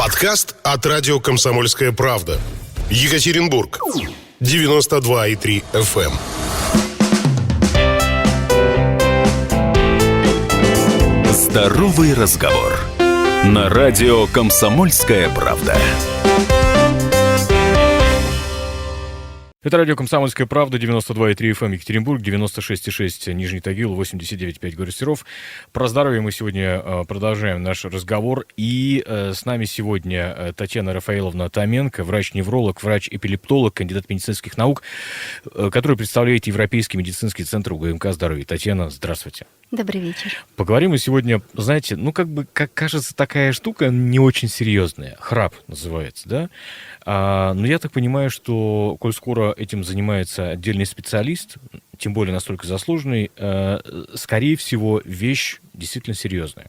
Подкаст от радио «Комсомольская правда». Екатеринбург. 92,3 FM. Здоровый разговор. На радио «Комсомольская правда». Это радио «Комсомольская правда», 92,3 FM Екатеринбург, 96,6 Нижний Тагил, 89,5 город Серов. Про здоровье мы сегодня продолжаем наш разговор. И с нами сегодня Татьяна Рафаэловна Томенко, врач-невролог, врач-эпилептолог, кандидат медицинских наук, который представляет Европейский медицинский центр УГМК «Здоровье». Татьяна, здравствуйте. Добрый вечер. Поговорим мы сегодня, знаете, как кажется, такая штука не очень серьезная. Храп называется, да? Но я так понимаю, что, коль скоро этим занимается отдельный специалист, тем более настолько заслуженный, скорее всего, вещь действительно серьезная.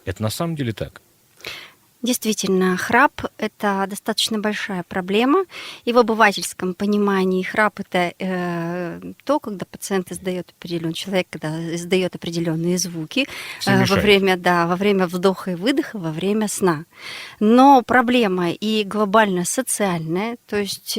Это на самом деле так? Действительно, храп – это достаточно большая проблема. И в обывательском понимании храп – это то, когда пациент издает человек, когда издает определенные звуки во время вдоха и выдоха, во время сна. Но проблема и глобально социальная, то есть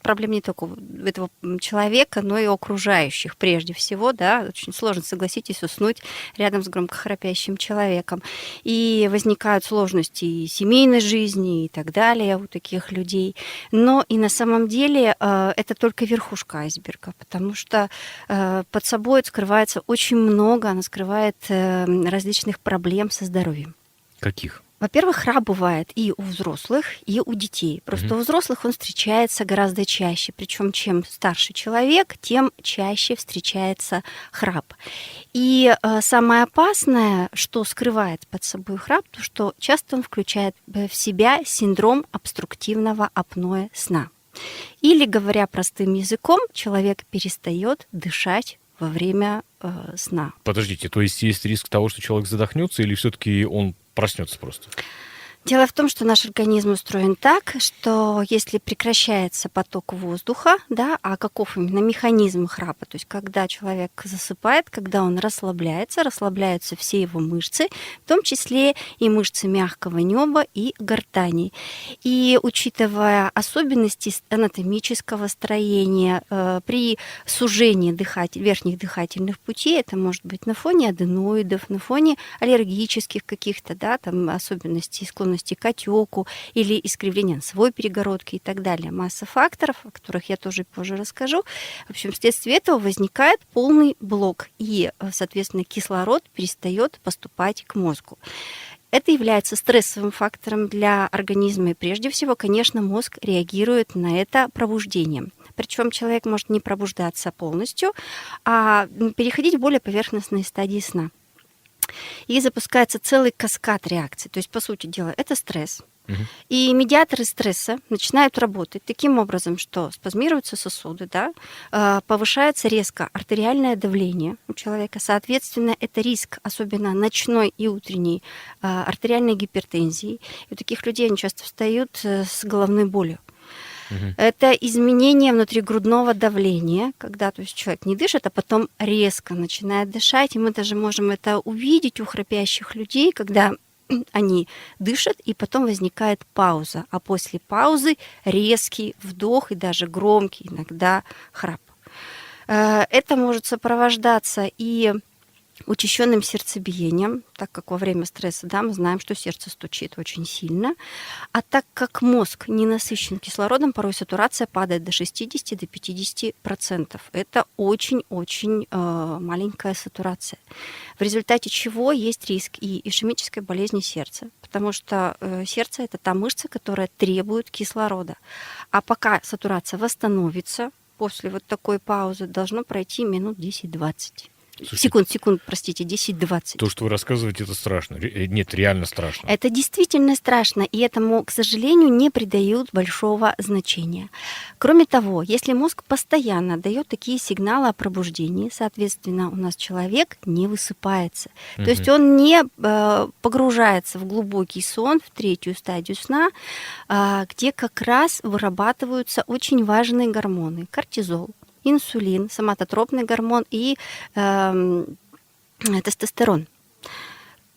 проблема не только этого человека, но и окружающих прежде всего. Да? Очень сложно, согласитесь, уснуть рядом с громко храпящим человеком. И возникают сложности и семейной жизни и так далее у таких людей. Но и на самом деле это только верхушка айсберга, потому что под собой скрывается очень много, она скрывает различных проблем со здоровьем. Каких? Во-первых, храп бывает и у взрослых, и у детей. Просто у взрослых он встречается гораздо чаще. Причем чем старше человек, тем чаще встречается храп. И самое опасное, что скрывает под собой храп, то что часто он включает в себя синдром обструктивного апноэ сна. Или, говоря простым языком, человек перестает дышать во время сна. Подождите, то есть риск того, что человек задохнется, или все-таки он проснется просто? Дело в том, что наш организм устроен так, что если прекращается поток воздуха, да, а каков именно механизм храпа, то есть когда человек засыпает, когда он расслабляются все его мышцы, в том числе и мышцы мягкого неба и гортани. И учитывая особенности анатомического строения, при сужении верхних дыхательных путей, это может быть на фоне аденоидов, на фоне аллергических каких-то, да, там особенностей, склонности к отеку или искривления носовой перегородки и так далее. Масса факторов, о которых я тоже позже расскажу. В общем, вследствие этого возникает полный блок, и, соответственно, кислород перестает поступать к мозгу. Это является стрессовым фактором для организма, и прежде всего, конечно, мозг реагирует на это пробуждением. Причем человек может не пробуждаться полностью, а переходить в более поверхностные стадии сна. И запускается целый каскад реакций. То есть, по сути дела, это стресс. И медиаторы стресса начинают работать таким образом, что спазмируются сосуды, да, повышается резко артериальное давление у человека. Соответственно, это риск, особенно ночной и утренней, артериальной гипертензии. И у таких людей они часто встают с головной болью. Это изменение внутригрудного давления, когда, то есть, человек не дышит, а потом резко начинает дышать. И мы даже можем это увидеть у храпящих людей, когда они дышат, и потом возникает пауза. А после паузы резкий вдох и даже громкий иногда храп. Это может сопровождаться и учащенным сердцебиением, так как во время стресса, да, мы знаем, что сердце стучит очень сильно, а так как мозг не насыщен кислородом, порой сатурация падает до 60-50%. Это очень-очень маленькая сатурация, в результате чего есть риск и ишемической болезни сердца, потому что сердце – это та мышца, которая требует кислорода. А пока сатурация восстановится, после вот такой паузы должно пройти минут 10-20. Слушайте, Секунд, 10-20. То, что вы рассказываете, это страшно. Нет, реально страшно. Это действительно страшно, и этому, к сожалению, не придают большого значения. Кроме того, если мозг постоянно дает такие сигналы о пробуждении, соответственно, у нас человек не высыпается. То есть он не погружается в глубокий сон, в третью стадию сна, где как раз вырабатываются очень важные гормоны. Кортизол, инсулин, соматотропный гормон и тестостерон.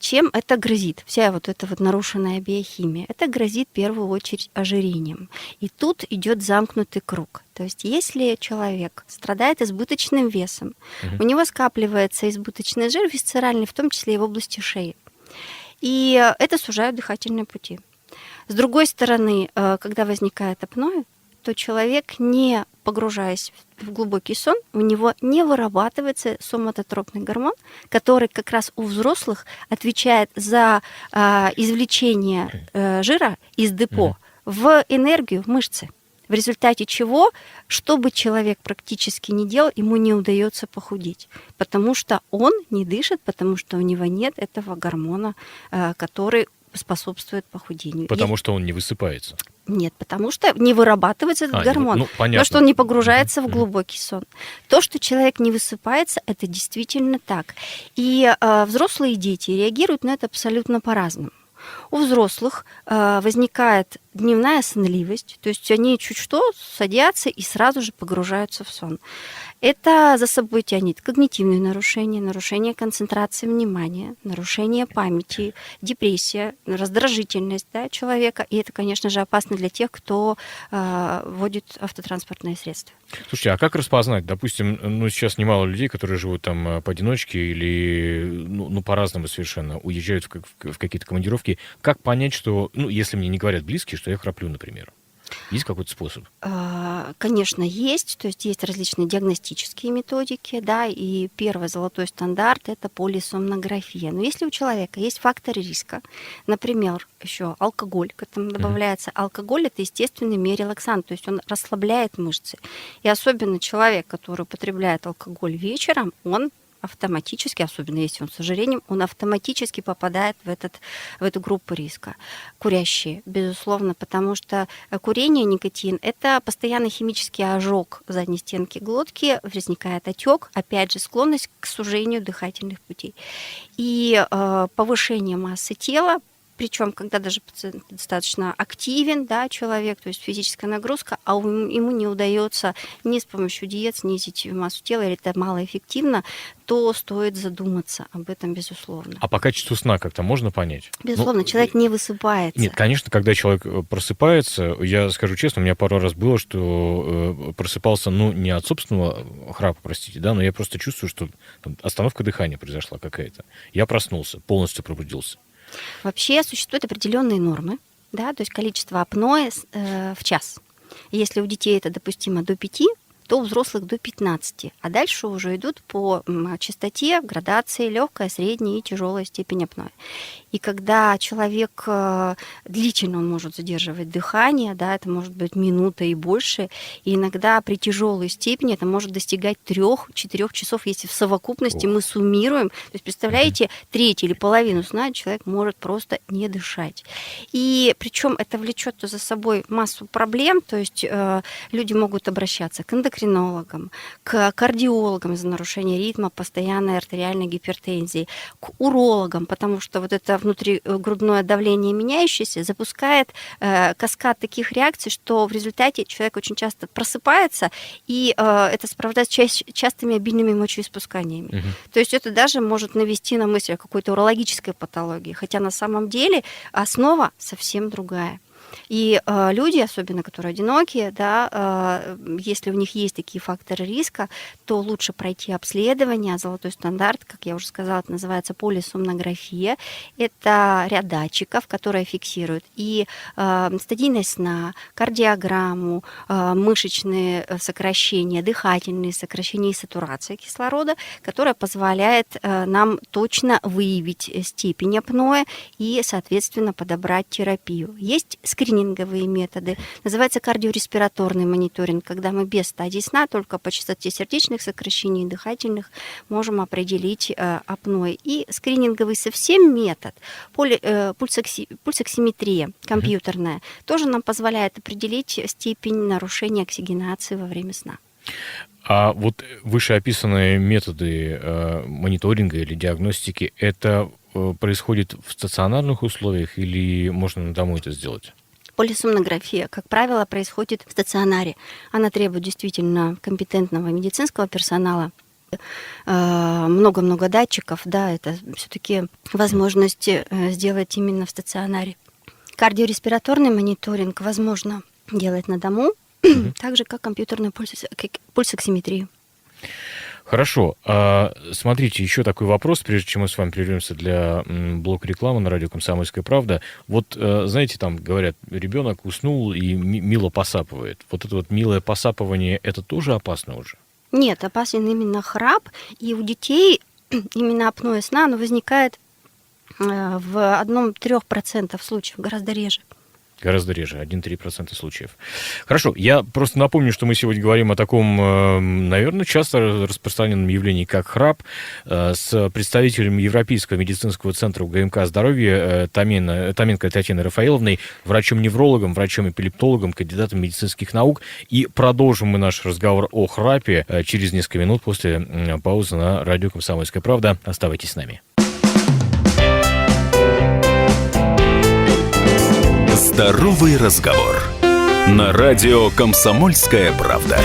Чем это грозит? Вся вот эта вот нарушенная биохимия. Это грозит в первую очередь ожирением. И тут идет замкнутый круг. То есть если человек страдает избыточным весом, у него скапливается избыточный жир висцеральный, в том числе и в области шеи. И это сужает дыхательные пути. С другой стороны, когда возникает апноэ, то человек, не погружаясь в глубокий сон, у него не вырабатывается соматотропный гормон, который как раз у взрослых отвечает за извлечение жира из депо в энергию в мышцы. В результате чего, что бы человек практически не делал, ему не удается похудеть, потому что он не дышит, потому что у него нет этого гормона, который способствует похудению. Потому что он не высыпается. Нет, потому что не вырабатывается этот гормон. То, что он не погружается в глубокий сон. То, что человек не высыпается, это действительно так. И взрослые дети реагируют на это абсолютно по-разному. У взрослых возникает дневная сонливость, то есть они чуть что садятся и сразу же погружаются в сон. Это за собой тянет когнитивные нарушения, нарушение концентрации внимания, нарушение памяти, депрессия, раздражительность, да, человека. И это, конечно же, опасно для тех, кто водит автотранспортные средства. Слушайте, а как распознать? Допустим, сейчас немало людей, которые живут там поодиночке или по-разному совершенно, уезжают в какие-то командировки. Как понять, что, если мне не говорят близкие, что я храплю, например? Есть какой-то способ? Конечно, есть. То есть есть различные диагностические методики, да, и первый золотой стандарт – это полисомнография. Но если у человека есть факторы риска, например, еще алкоголь, к этому добавляется алкоголь – это естественный миорелаксант, то есть он расслабляет мышцы. И особенно человек, который употребляет алкоголь вечером, он автоматически, особенно если он с ожирением, он автоматически попадает в эту группу риска. Курящие, безусловно, потому что курение, никотин – это постоянный химический ожог задней стенки глотки, возникает отек, опять же, склонность к сужению дыхательных путей. И повышение массы тела, причем, когда даже пациент достаточно активен, да, человек, то есть физическая нагрузка, а ему не удается ни с помощью диет снизить массу тела, или это малоэффективно, то стоит задуматься об этом, безусловно. А по качеству сна как-то можно понять? Безусловно, человек не высыпается. Нет, конечно, когда человек просыпается, я скажу честно, у меня пару раз было, что просыпался, не от собственного храпа, простите, да, но я просто чувствую, что там остановка дыхания произошла какая-то. Я проснулся, полностью пробудился. Вообще существуют определенные нормы, да, то есть количество апноэ в час. Если у детей это допустимо до 5, то у взрослых до 15. А дальше уже идут по частоте, градации, легкая, средняя и тяжелая степень апноэ. И когда человек длительно он может задерживать дыхание, да, это может быть минута и больше, и иногда при тяжелой степени это может достигать 3-4 часов, если в совокупности мы суммируем. То есть, представляете, треть или половину сна человек может просто не дышать. И причем это влечет за собой массу проблем, то есть люди могут обращаться к эндокринологам, к кардиологам из-за нарушения ритма, постоянной артериальной гипертензии, к урологам, потому что вот это внутригрудное давление меняющееся запускает каскад таких реакций, что в результате человек очень часто просыпается, и это сопровождается частыми обильными мочеиспусканиями. То есть это даже может навести на мысль о какой-то урологической патологии, хотя на самом деле основа совсем другая. И люди, особенно которые одинокие, да, если у них есть такие факторы риска, то лучше пройти обследование. Золотой стандарт, как я уже сказала, это называется полисомнография. Это ряд датчиков, которые фиксируют и стадийность сна, кардиограмму, мышечные сокращения, дыхательные сокращения и сатурация кислорода, которая позволяет нам точно выявить степень апноэ и, соответственно, подобрать терапию. Есть скрининговые методы. Называется кардиореспираторный мониторинг, когда мы без стадий сна, только по частоте сердечных сокращений и дыхательных можем определить апноэ. И скрининговый совсем метод, пульсоксиметрия компьютерная, тоже нам позволяет определить степень нарушения оксигенации во время сна. А вот вышеописанные методы мониторинга или диагностики, это происходит в стационарных условиях или можно домой это сделать? Полисомнография, как правило, происходит в стационаре. Она требует действительно компетентного медицинского персонала, много-много датчиков, да, это все-таки возможность сделать именно в стационаре. Кардиореспираторный мониторинг возможно делать на дому, так же, как компьютерную пульсоксиметрию. Хорошо. Смотрите, еще такой вопрос, прежде чем мы с вами прервемся для блока рекламы на радио «Комсомольская правда». Вот, знаете, там говорят, ребенок уснул и мило посапывает. Вот это вот милое посапывание, это тоже опасно уже? Нет, опасен именно храп, и у детей именно апноэ сна, оно возникает в 1-3% случаев, гораздо реже. Гораздо реже, 1-3% случаев. Хорошо, я просто напомню, что мы сегодня говорим о таком, наверное, часто распространенном явлении, как храп, с представителем Европейского медицинского центра УГМК «Здоровье» Томенко Татьяной Рафаиловной, врачом-неврологом, врачом-эпилептологом, кандидатом медицинских наук. И продолжим мы наш разговор о храпе через несколько минут после паузы на радио «Комсомольская правда». Оставайтесь с нами. Здоровый разговор. На радио «Комсомольская правда».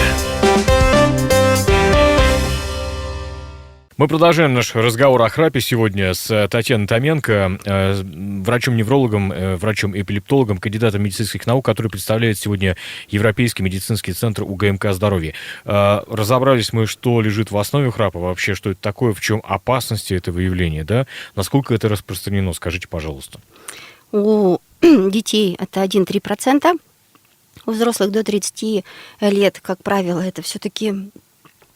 Мы продолжаем наш разговор о храпе сегодня с Татьяной Томенко, врачом-неврологом, врачом-эпилептологом, кандидатом медицинских наук, который представляет сегодня Европейский медицинский центр УГМК «Здоровье». Разобрались мы, что лежит в основе храпа, вообще, что это такое, в чем опасности этого явления, да? Насколько это распространено, скажите, пожалуйста. У детей это 1-3%, у взрослых до 30 лет, как правило, это все-таки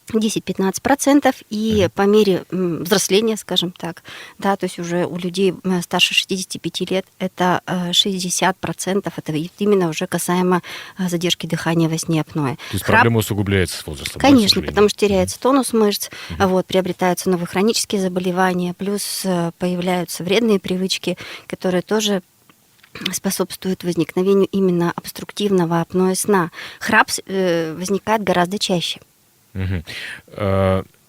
10-15%, и по мере взросления, скажем так, да, то есть уже у людей старше 65 лет это 60%, это именно уже касаемо задержки дыхания во сне апноэ. То есть проблема усугубляется с возрастом? Конечно, потому что теряется тонус мышц, вот, приобретаются новые хронические заболевания, плюс появляются вредные привычки, которые тоже способствуют возникновению именно обструктивного апноэ сна. Храп возникает гораздо чаще.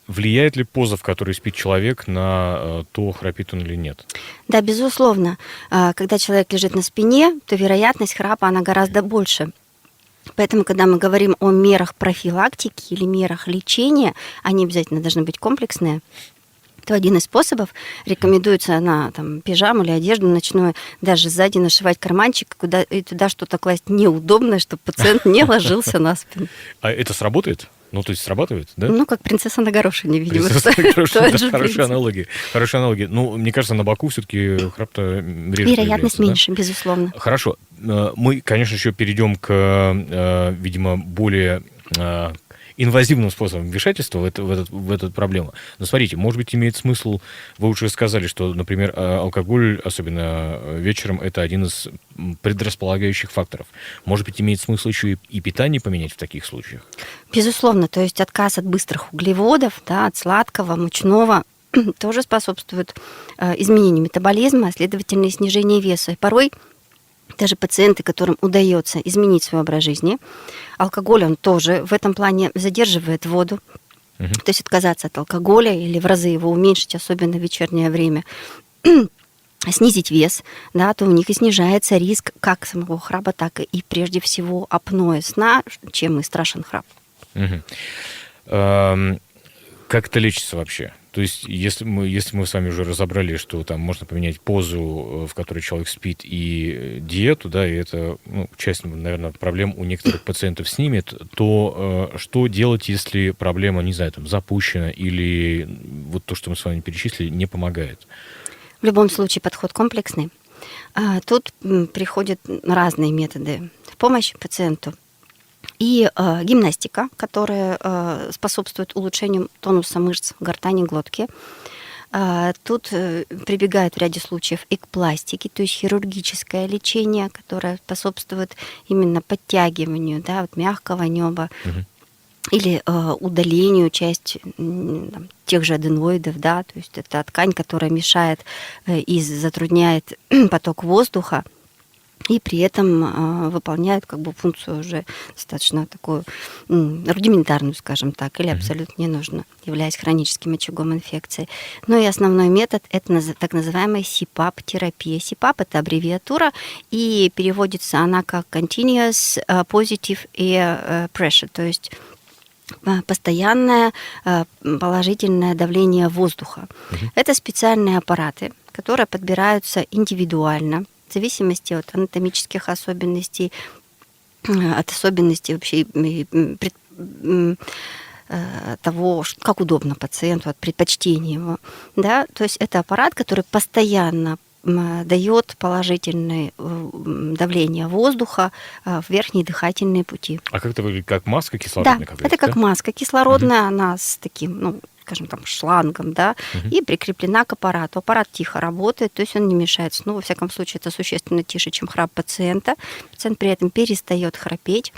Влияет ли поза, в которой спит человек, на то, храпит он или нет? Да, безусловно. Когда человек лежит на спине, то вероятность храпа, она гораздо больше. Поэтому, когда мы говорим о мерах профилактики или мерах лечения, они обязательно должны быть комплексные. То один из способов рекомендуется на пижаму или одежду ночную даже сзади нашивать карманчик, и туда что-то класть неудобное, чтобы пациент не ложился на спину. А это сработает? Ну, то есть срабатывает, да? Ну, как принцесса на горошине, видимо. Хорошая аналогия. Хорошая аналогия. Ну, мне кажется, на боку все-таки храп-то реже. Вероятность меньше, безусловно. Хорошо. Мы, конечно, еще перейдем к, видимо, более инвазивным способом вмешательства в эту проблему. Но смотрите, может быть, имеет смысл, вы уже сказали, что, например, алкоголь, особенно вечером, это один из предрасполагающих факторов. Может быть, имеет смысл еще и питание поменять в таких случаях? Безусловно, то есть отказ от быстрых углеводов, да, от сладкого, мучного тоже способствует изменению метаболизма, а следовательно, и снижению веса. И порой даже пациенты, которым удается изменить свой образ жизни, алкоголь, он тоже в этом плане задерживает воду. То есть отказаться от алкоголя или в разы его уменьшить, особенно в вечернее время, снизить вес, да, то у них и снижается риск как самого храпа, так и прежде всего апноэ сна, чем и страшен храп. Как это лечится вообще? То есть, если мы с вами уже разобрали, что там можно поменять позу, в которой человек спит, и диету, да, и это часть, наверное, проблем у некоторых пациентов снимет, то что делать, если проблема, не знаю, там, запущена, или вот то, что мы с вами перечислили, не помогает? В любом случае подход комплексный. Тут приходят разные методы в помощь пациенту. И гимнастика, которая способствует улучшению тонуса мышц гортани, глотки. Тут прибегают в ряде случаев и к пластике, то есть хирургическое лечение, которое способствует именно подтягиванию, да, вот мягкого неба, или удалению части тех же аденоидов, да, то есть это ткань, которая мешает и затрудняет поток воздуха, и при этом выполняют как бы функцию уже достаточно такую рудиментарную, скажем так, или абсолютно ненужную, являясь хроническим очагом инфекции. Ну и основной метод – это так называемая СИПАП-терапия. СИПАП – это аббревиатура, и переводится она как Continuous Positive Air Pressure, то есть постоянное положительное давление воздуха. Это специальные аппараты, которые подбираются индивидуально, в зависимости от анатомических особенностей, от особенностей вообще того, как удобно пациенту, от предпочтений его. Да? То есть это аппарат, который постоянно дает положительное давление воздуха в верхние дыхательные пути. А как это выглядит? Как маска кислородная? Да, это как маска кислородная, она с таким, скажем, шлангом, да, и прикреплена к аппарату. Аппарат тихо работает, то есть он не мешается. Во всяком случае, это существенно тише, чем храп пациента. Пациент при этом перестает храпеть.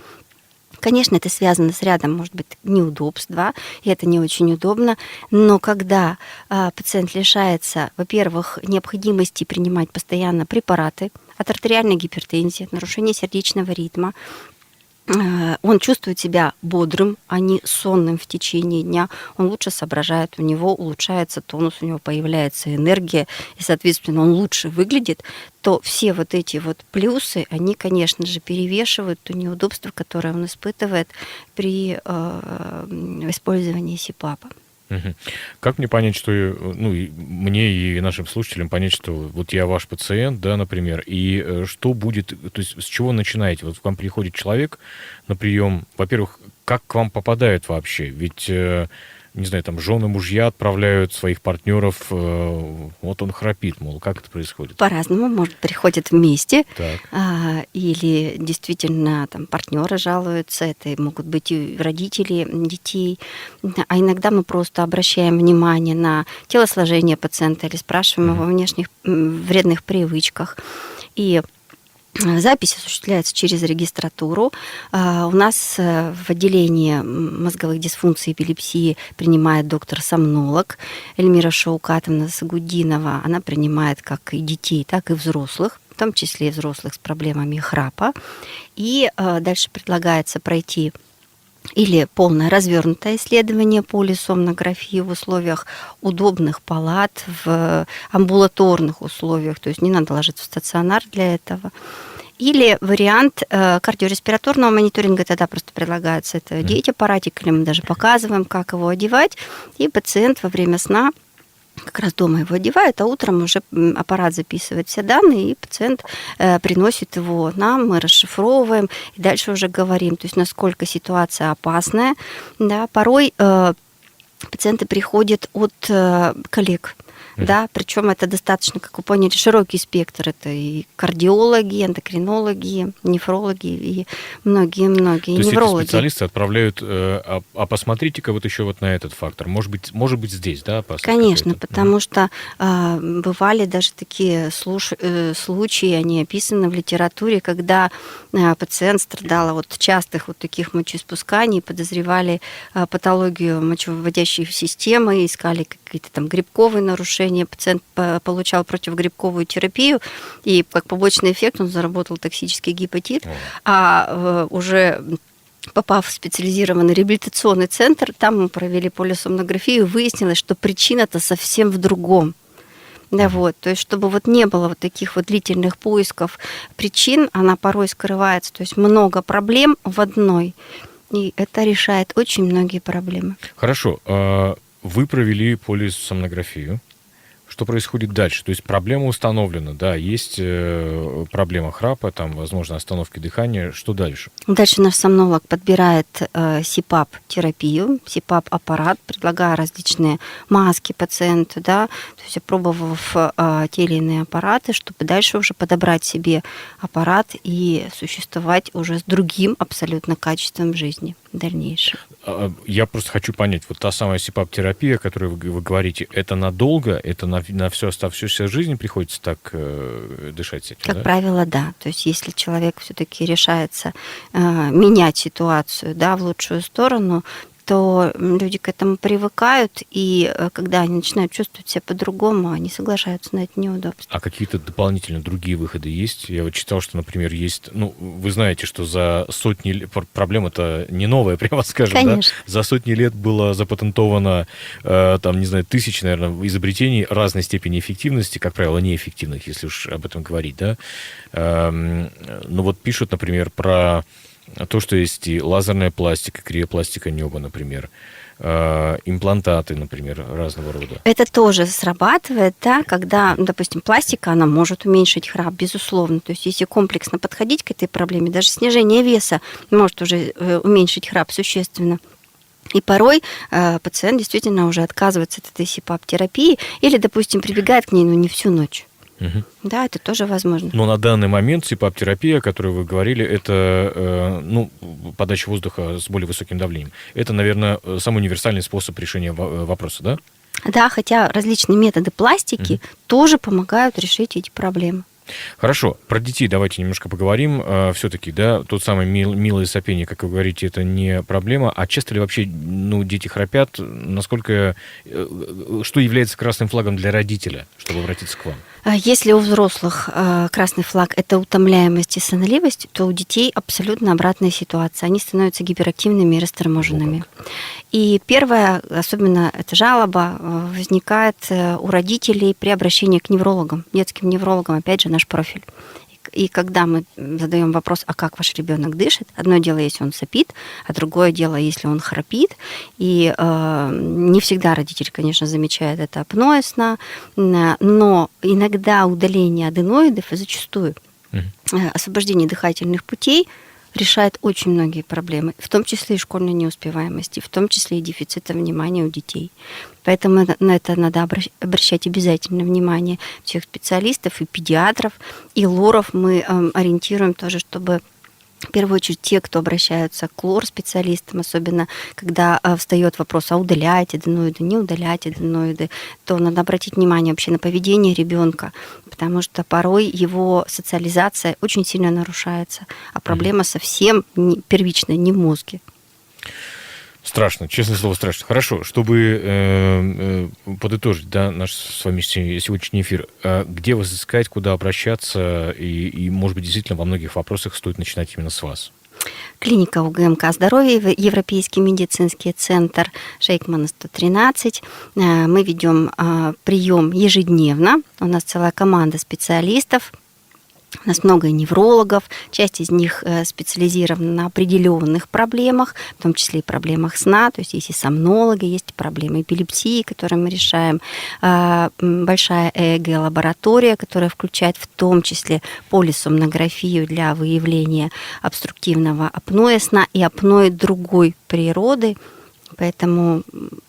Конечно, это связано с рядом, может быть, неудобств, да, и это не очень удобно, но когда пациент лишается, во-первых, необходимости принимать постоянно препараты от артериальной гипертензии, от нарушения сердечного ритма, он чувствует себя бодрым, а не сонным в течение дня. Он лучше соображает, у него улучшается тонус, у него появляется энергия, и, соответственно, он лучше выглядит, то все вот эти вот плюсы, они, конечно же, перевешивают то неудобство, которое он испытывает при использовании СИПАПа. Как мне понять, что, мне и нашим слушателям понять, что вот я ваш пациент, да, например, и что будет, то есть с чего начинаете? Вот к вам приходит человек на прием, во-первых, как к вам попадают вообще? Ведь, не знаю, там жены, мужья отправляют своих партнеров, вот он храпит, мол, как это происходит? По-разному, может, приходят вместе, Так. или действительно там партнеры жалуются, это могут быть и родители детей, а иногда мы просто обращаем внимание на телосложение пациента или спрашиваем его о внешних вредных привычках. И запись осуществляется через регистратуру. У нас в отделении мозговых дисфункций и эпилепсии принимает доктор-сомнолог Эльмира Шаукатовна Сагудинова. Она принимает как и детей, так и взрослых, в том числе и взрослых с проблемами храпа. И дальше предлагается пройти или полное развернутое исследование полисомнографии в условиях удобных палат, в амбулаторных условиях, то есть не надо ложиться в стационар для этого. Или вариант кардиореспираторного мониторинга, тогда просто предлагается это одеть аппаратик, или мы даже показываем, как его одевать, и пациент во время сна как раз дома его одевают, а утром уже аппарат записывает все данные, и пациент приносит его нам, мы расшифровываем, и дальше уже говорим, то есть насколько ситуация опасная. Да, порой пациенты приходят от коллег, да, причем это достаточно, как вы поняли, широкий спектр. Это и кардиологи, эндокринологи, нефрологи и многие-многие неврологи. То есть эти специалисты отправляют, а посмотрите-ка вот еще вот на этот фактор. Может быть здесь, да, опасность? Конечно, потому что бывали даже такие случаи, они описаны в литературе, когда пациент страдал от частых вот таких мочеиспусканий, подозревали патологию мочевыводящей системы, искали какие-то там грибковые нарушения. Пациент получал противогрибковую терапию, и как побочный эффект он заработал токсический гепатит, а уже попав в специализированный реабилитационный центр, там мы провели полисомнографию, выяснилось, что причина-то совсем в другом. Да, вот, то есть, чтобы вот не было вот таких вот длительных поисков причин, она порой скрывается, то есть много проблем в одной, и это решает очень многие проблемы. Хорошо, вы провели полисомнографию. Что происходит дальше? То есть проблема установлена, да, есть проблема храпа, там, возможно, остановки дыхания. Что дальше? Дальше наш сомнолог подбирает СИПАП-терапию, СИПАП-аппарат, предлагая различные маски пациенту, да, то есть опробовав те или иные аппараты, чтобы дальше уже подобрать себе аппарат и существовать уже с другим абсолютно качеством жизни в дальнейшем. Я просто хочу понять, вот та самая СИПАП-терапия, о которой вы говорите, это надолго, это на всю оставшуюся жизнь приходится так дышать с этим? Как правило, да. То есть если человек все-таки решается менять ситуацию, да, в лучшую сторону, то люди к этому привыкают, и когда они начинают чувствовать себя по-другому, они соглашаются на это неудобство. А какие-то дополнительно другие выходы есть? Я вот читал, что, например, есть... вы знаете, что за сотни лет... Проблема это не новая, прямо скажем, конечно, да? За сотни лет было запатентовано, там, не знаю, тысячи, наверное, изобретений разной степени эффективности, как правило, неэффективных, если уж об этом говорить, да? Вот пишут, например, про То, что есть и лазерная пластика, криопластика неба, например, имплантаты, например, разного рода. Это тоже срабатывает, да, когда, допустим, пластика, она может уменьшить храп, безусловно. То есть если комплексно подходить к этой проблеме, даже снижение веса может уже уменьшить храп существенно. И порой пациент действительно уже отказывается от этой СИПАП-терапии или, допустим, прибегает к ней, но не всю ночь. Угу. Да, это тоже возможно. Но на данный момент СИПАП-терапия, о которой вы говорили, это подача воздуха с более высоким давлением. Это, наверное, самый универсальный способ решения вопроса, да? Да, хотя различные методы пластики тоже помогают решить эти проблемы. Хорошо, про детей давайте немножко поговорим. Все-таки, да, тот самый милое сопение, как вы говорите, это не проблема. А часто ли вообще дети храпят? Насколько, что является красным флагом для родителя, чтобы обратиться к вам? Если у взрослых красный флаг – это утомляемость и сонливость, то у детей абсолютно обратная ситуация. Они становятся гиперактивными и расторможенными. И первое, особенно эта жалоба, возникает у родителей при обращении к неврологам, детским неврологам, опять же, наш профиль. И когда мы задаем вопрос, а как ваш ребенок дышит, одно дело, если он сопит, а другое дело, если он храпит. И не всегда родитель, конечно, замечает это апноэ сна, но иногда удаление аденоидов и зачастую освобождение дыхательных путей решает очень многие проблемы, в том числе и школьной неуспеваемости, в том числе и дефицита внимания у детей. Поэтому на это надо обращать обязательно внимание всех специалистов и педиатров, и лоров мы ориентируем тоже, чтобы в первую очередь те, кто обращаются к лор-специалистам, особенно когда встает вопрос, а удалять аденоиды, не удалять аденоиды, то надо обратить внимание вообще на поведение ребенка, потому что порой его социализация очень сильно нарушается, а проблема совсем первичная не в мозге. Страшно, честное слово, страшно. Хорошо, чтобы подытожить, да, наш с вами сегодняшний эфир, где вас искать, куда обращаться, и, может быть, действительно во многих вопросах стоит начинать именно с вас? Клиника УГМК «Здоровье», Европейский медицинский центр Шейкмана 113. Мы ведем прием ежедневно. У нас целая команда специалистов. У нас много неврологов, часть из них специализирована на определенных проблемах, в том числе и проблемах сна, то есть есть и сомнологи, есть и проблемы эпилепсии, которые мы решаем, большая ЭЭГ-лаборатория, которая включает в том числе полисомнографию для выявления обструктивного апноэ сна и апноэ другой природы, поэтому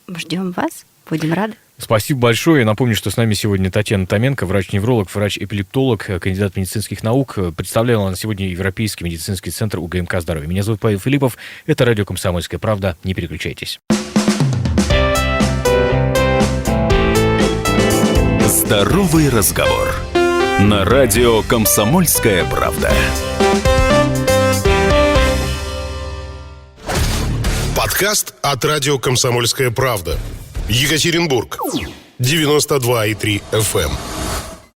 ждем вас, будем рады. Спасибо большое. Я напомню, что с нами сегодня Татьяна Томенко, врач-невролог, врач-эпилептолог, кандидат медицинских наук. Представляла она сегодня Европейский медицинский центр УГМК «Здоровье». Меня зовут Павел Филиппов. Это радио «Комсомольская правда». Не переключайтесь. Здоровый разговор. На радио «Комсомольская правда». Подкаст от радио «Комсомольская правда». Екатеринбург. 92,3 FM.